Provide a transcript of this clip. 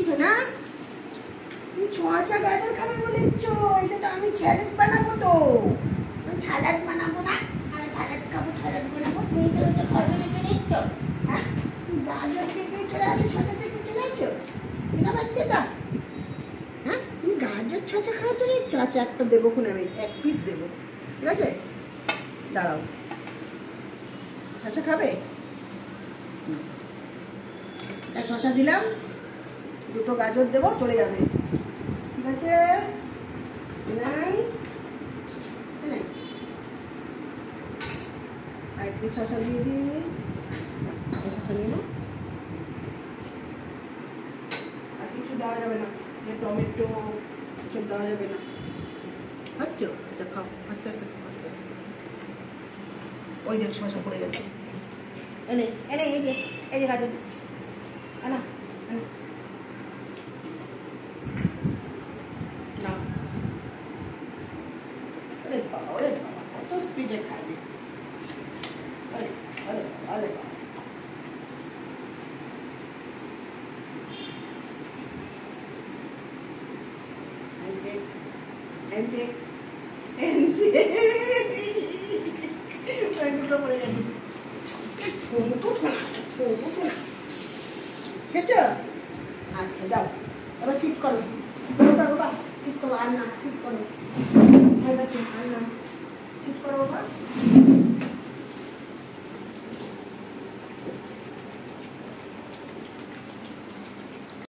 এসেছো না? তুমি ছোঁয়াচা গাজর খাবে বলেছো, এটা তো আমি স্যালাড বানাবো তো। স্যালাড বানাবো না, আমি স্যালাড খাবো, স্যালাড বানাবো। তুমি তো ওইটা খাবে না, তো হ্যাঁ গাজর থেকে চলে আসো, শসা থেকে চলে আসো, এটা বাচ্চাটা। হ্যাঁ তুমি গাজর শসা খাওয়া চলে এসছো। আচ্ছা একটা দেবো, খুন আমি 1 পিস দেবো, ঠিক আছে? দাঁড়াও, শসা খাবে? শসা দিলাম, 2টো গাজর দেবো, চলে যাবে, ঠিক আছে? নাই আর 1 পিস শসা দিয়ে দিই, শসা নিয়ে নাও। আর কিছু দেওয়া যাবে না, যে টমেটো এসব দেওয়া যাবে না। আচ্ছা আচ্ছা খাও, আস্তে আস্তে আস্তে আস্তে। ওই দেখ শসা পড়ে গেছে, এনে এনে এই যে গাজর দিচ্ছি, আনা আনা নাও। আরে বাবা কত স্পিডে খাবে, আরে আরে আরে আচ্ছা যাও, এবার সিট করো, বাবা সিট করো, আর না সিট করো, হয়ে গেছে, আর না সিট করো বাবা।